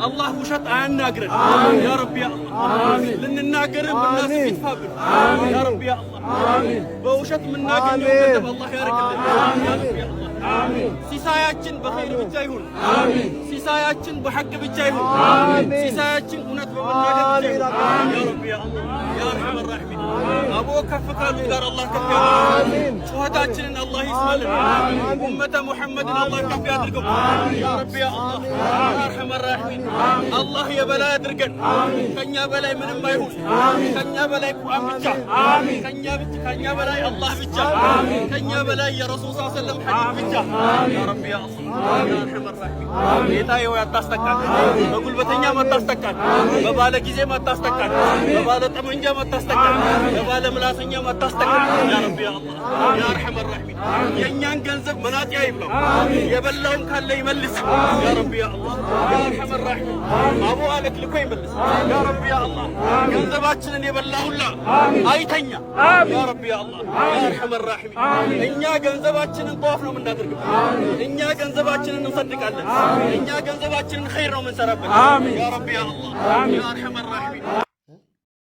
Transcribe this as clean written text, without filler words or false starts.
الله وشط عناقرن يا رب يا الله لنناقرن بالناس يتفابن يا رب يا الله بوشط من ناقرن يوم الله يارك يا رب يا الله ሲሳያችን በኸይር ብቻ ይሁን ሲሳያችን በሐቅ ብቻ ይሁን ሲሳያችን እውነት በመናገር ብቻ ይሁን ያ ረቢ ያ አላህ ያ አርሐም الراحمين አቦ ከፍ ካሉት ጋር አላህ ከፍ ያድርገን ጩኸታችንን አላህ ይስማልን ኡመተ ሙሐመድን አላህ ከፍ ያድርገው ያ ረቢ ያ አላህ ያ አርሐም الراحمين አላህ የበላይ ያድርገን ከኛ በላይ ምንም አይሁን ከኛ በላይ ቁርአን ብቻ ከኛ በላይ አላህ ብቻ ከኛ በላይ የረሱል ሰለላሁ ዐለይሂ ወሰለም ሐዲስ ብቻ يا رب يا الله يا ارحم الراحمين ጌታዬ ሆይ አታስተካክል በጉልበተኛ ማታስተካክል በባለ ጊዜ ማታስተካክል በባለ ጠመንጃ ማታስተካክል በባለ ምላሰኛ ማታስተካክል يا رب يا الله يا ارحم الراحمين የኛን ገንዘብ መናጢ አይብላው የበላውን ካለ ይመልስ يا رب يا الله يا ارحم الراحمين አቡ አለክ ልኮ ይመልስ يا رب يا الله ገንዘባችንን የበላሁላ አይተኛ يا رب يا الله يا ارحم الراحمين እኛ ገንዘባችንን ጧፍ ነው የምናደርገው እኛ ገንዘባችንን እንሰድቃለን እኛ ገንዘባችንን ኸይር ነው የምንሰራበት ያ ረቢ ያ አላህ ያ አርሐም الراحمين